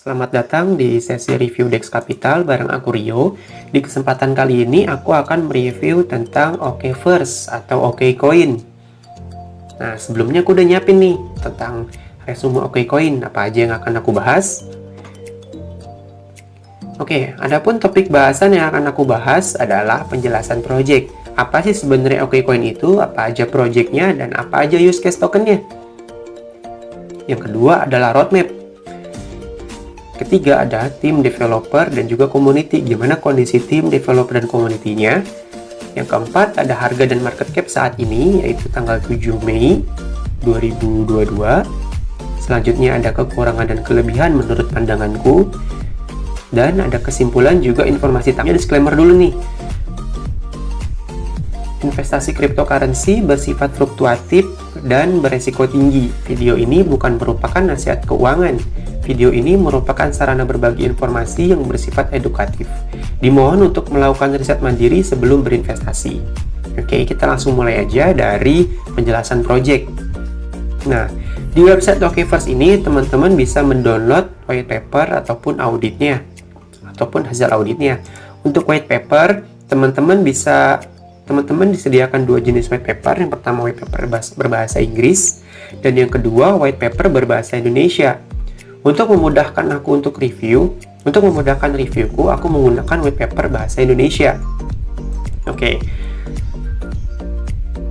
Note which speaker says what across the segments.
Speaker 1: Selamat datang di sesi review DEX Capital bareng aku Rio. Di kesempatan kali ini aku akan mereview tentang OKverse atau OKcoin. Nah, sebelumnya aku udah nyiapin nih tentang resume OKcoin, apa aja yang akan aku bahas. Oke, adapun topik bahasan yang akan aku bahas adalah penjelasan project. Apa sih sebenarnya OKcoin itu, apa aja projectnya, dan apa aja use case tokennya. Yang kedua adalah roadmap. Ketiga ada tim developer dan juga community, gimana kondisi tim developer dan community-nya. Yang keempat ada harga dan market cap saat ini, yaitu tanggal 7 Mei 2022. Selanjutnya ada kekurangan dan kelebihan menurut pandanganku. Dan ada kesimpulan juga informasi tampaknya disclaimer dulu nih. Investasi cryptocurrency bersifat fluktuatif dan beresiko tinggi. Video ini bukan merupakan nasihat keuangan. Video ini merupakan sarana berbagi informasi yang bersifat edukatif. Dimohon untuk melakukan riset mandiri sebelum berinvestasi. Oke, kita langsung mulai aja dari penjelasan project. Nah, di website OKverse ini teman-teman bisa mendownload white paper ataupun auditnya, ataupun hasil auditnya. Untuk white paper, teman-teman disediakan dua jenis white paper. Yang pertama white paper berbahasa Inggris, dan yang kedua white paper berbahasa Indonesia. Untuk memudahkan reviewku, aku menggunakan white paper bahasa Indonesia. Oke.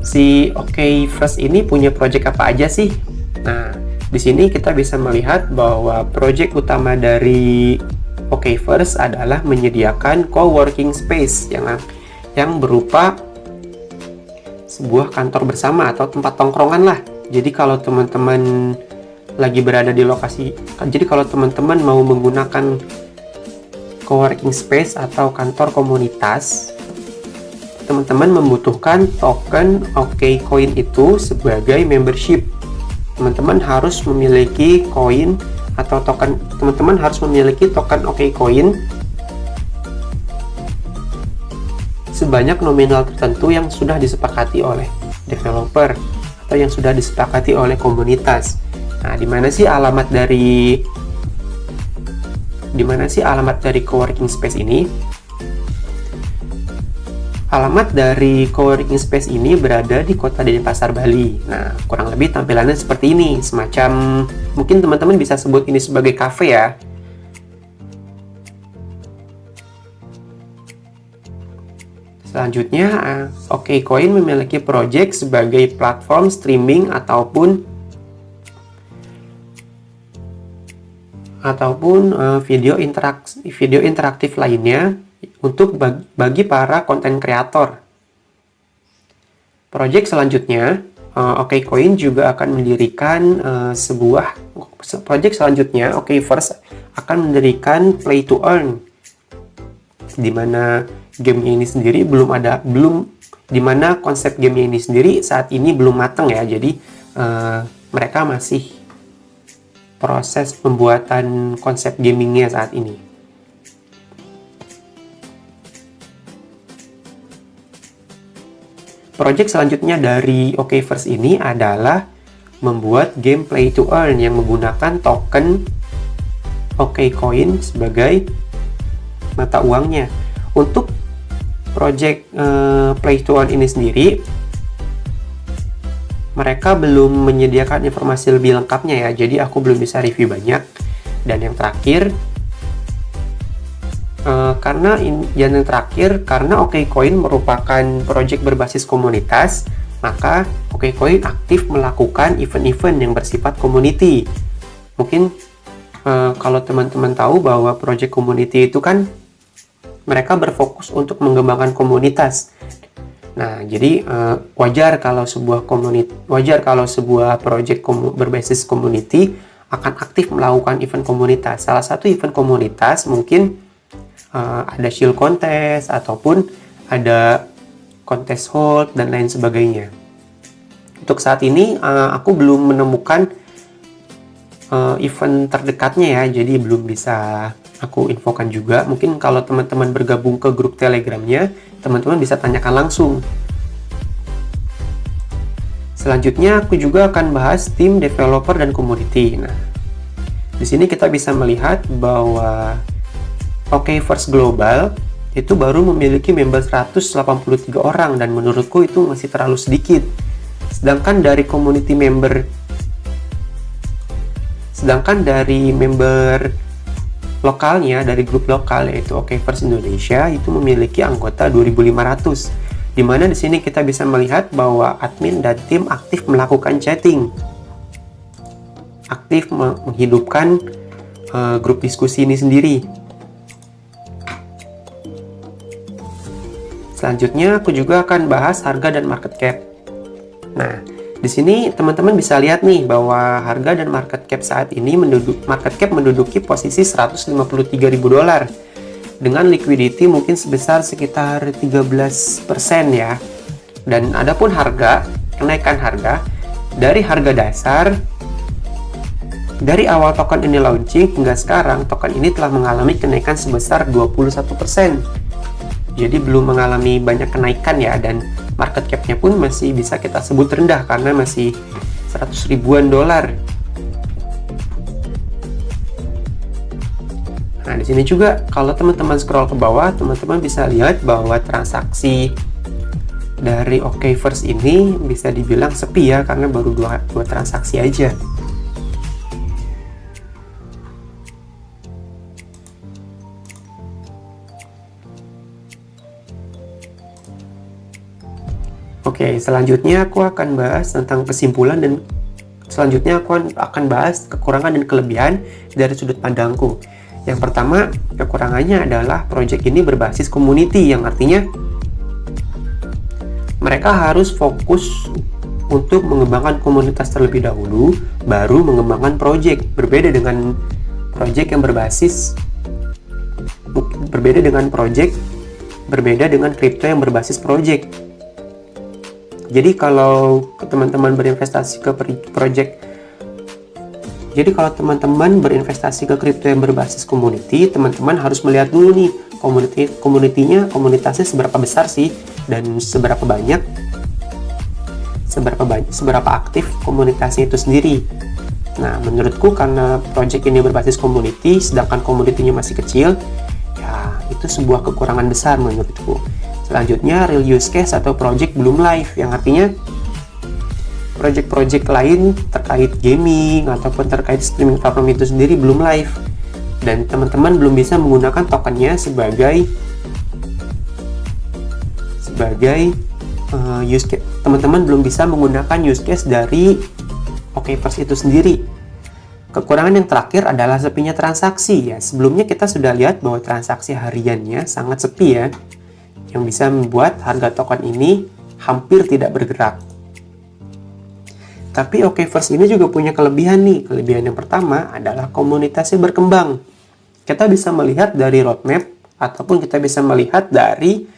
Speaker 1: Si OKverse ini punya project apa aja sih? Nah, di sini kita bisa melihat bahwa project utama dari OKverse adalah menyediakan co-working space yang berupa sebuah kantor bersama atau tempat tongkrongan lah. Jadi kalau teman-teman lagi berada di lokasi, jadi kalau teman-teman mau menggunakan co-working space atau kantor komunitas, teman-teman membutuhkan token OKcoin itu sebagai membership. Teman-teman harus memiliki koin atau token, teman-teman harus memiliki token OKcoin sebanyak nominal tertentu yang sudah disepakati oleh developer atau yang sudah disepakati oleh komunitas. Nah, di mana sih alamat dari coworking space ini? Alamat dari coworking space ini berada di Kota Denpasar, Bali. Nah, kurang lebih tampilannya seperti ini, semacam, mungkin teman-teman bisa sebut ini sebagai cafe ya. Selanjutnya, OKcoin memiliki project sebagai platform streaming ataupun video interaktif lainnya untuk bagi para konten kreator. Project selanjutnya, OKcoin juga akan mendirikan OKverse akan mendirikan play to earn, di mana gamenya ini sendiri di mana konsep gamenya ini sendiri saat ini belum matang ya. Jadi mereka masih proses pembuatan konsep gamingnya saat ini. Project selanjutnya dari OKverse ini adalah membuat game play to earn yang menggunakan token OKcoin sebagai mata uangnya. Untuk project play to earn ini sendiri, mereka belum menyediakan informasi lebih lengkapnya ya, jadi aku belum bisa review banyak. Dan yang terakhir, karena OKcoin merupakan project berbasis komunitas, maka OKcoin aktif melakukan event-event yang bersifat community. Mungkin kalau teman-teman tahu bahwa project community itu kan mereka berfokus untuk mengembangkan komunitas. Nah, jadi wajar kalau sebuah project berbasis community akan aktif melakukan event komunitas. Salah satu event komunitas mungkin ada shield contest ataupun ada contest hold dan lain sebagainya. Untuk saat ini aku belum menemukan event terdekatnya ya, jadi belum bisa aku infokan juga. Mungkin kalau teman-teman bergabung ke grup Telegramnya, teman-teman bisa tanyakan langsung. Selanjutnya aku juga akan bahas tim developer dan community. Nah, Di sini kita bisa melihat bahwa OKverse Global itu baru memiliki member 183 orang dan menurutku itu masih terlalu sedikit. Sedangkan dari member lokalnya, dari grup lokal yaitu OKverse Indonesia itu memiliki anggota 2.500. Di mana di sini kita bisa melihat bahwa admin dan tim aktif melakukan chatting, aktif menghidupkan grup diskusi ini sendiri. Selanjutnya aku juga akan bahas harga dan market cap. Nah, di sini teman-teman bisa lihat nih bahwa harga dan market cap saat ini menduduki posisi $153.000 dengan liquidity mungkin sebesar sekitar 13% ya. Dan adapun kenaikan harga dari harga dasar dari awal token ini launching hingga sekarang, token ini telah mengalami kenaikan sebesar 21%. Jadi belum mengalami banyak kenaikan ya, dan market cap-nya pun masih bisa kita sebut rendah karena masih 100 ribuan dolar. Nah, di sini juga kalau teman-teman scroll ke bawah, teman-teman bisa lihat bahwa transaksi dari OKverse ini bisa dibilang sepi ya, karena baru dua transaksi aja. Oke, selanjutnya aku akan bahas tentang kesimpulan dan selanjutnya aku akan bahas kekurangan dan kelebihan dari sudut pandangku. Yang pertama, kekurangannya adalah project ini berbasis community, yang artinya mereka harus fokus untuk mengembangkan komunitas terlebih dahulu, baru mengembangkan project. Berbeda dengan kripto yang berbasis project. Jadi kalau teman-teman berinvestasi ke kripto yang berbasis community, teman-teman harus melihat dulu nih komunitasnya seberapa besar sih, dan seberapa aktif komunitasnya itu sendiri. Nah, menurutku karena project ini berbasis community sedangkan community-nya masih kecil, ya itu sebuah kekurangan besar menurutku. Selanjutnya, real use case atau project belum live, yang artinya project-project lain terkait gaming ataupun terkait streaming platform itu sendiri belum live, dan teman-teman belum bisa menggunakan tokennya sebagai use case. Teman-teman belum bisa menggunakan use case dari OKverse itu sendiri. Kekurangan yang terakhir adalah sepinya transaksi ya. Sebelumnya kita sudah lihat bahwa transaksi hariannya sangat sepi ya, yang bisa membuat harga token ini hampir tidak bergerak. Tapi OKverse ini juga punya kelebihan nih. Kelebihan yang pertama adalah komunitasnya berkembang. Kita bisa melihat dari roadmap ataupun kita bisa melihat dari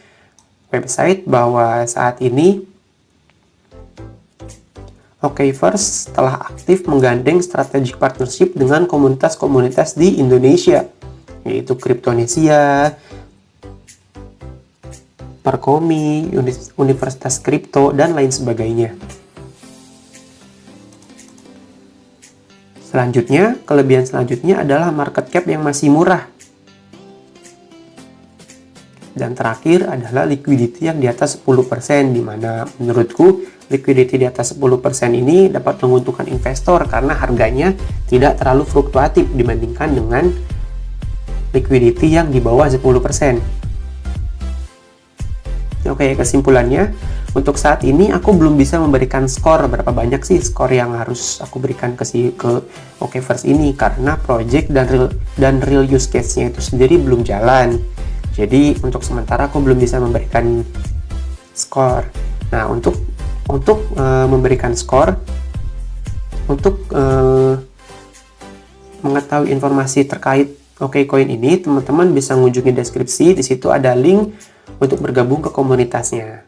Speaker 1: website bahwa saat ini OKverse telah aktif menggandeng strategic partnership dengan komunitas-komunitas di Indonesia, yaitu Cryptonesia, Parkomi, Universitas Kripto, dan lain sebagainya. Kelebihan selanjutnya adalah market cap yang masih murah. Dan terakhir adalah liquidity yang di atas 10%, di mana menurutku liquidity di atas 10% ini dapat menguntungkan investor karena harganya tidak terlalu fluktuatif dibandingkan dengan liquidity yang di bawah 10%. Oke, kesimpulannya, untuk saat ini aku belum bisa memberikan skor berapa banyak sih skor yang harus aku berikan ke OKverse ini, karena project dan real use case-nya itu sendiri belum jalan. Jadi untuk sementara aku belum bisa memberikan skor. Nah, untuk memberikan skor, untuk mengetahui informasi terkait OKCoin ini, teman-teman bisa mengunjungi deskripsi. Di situ ada link untuk bergabung ke komunitasnya.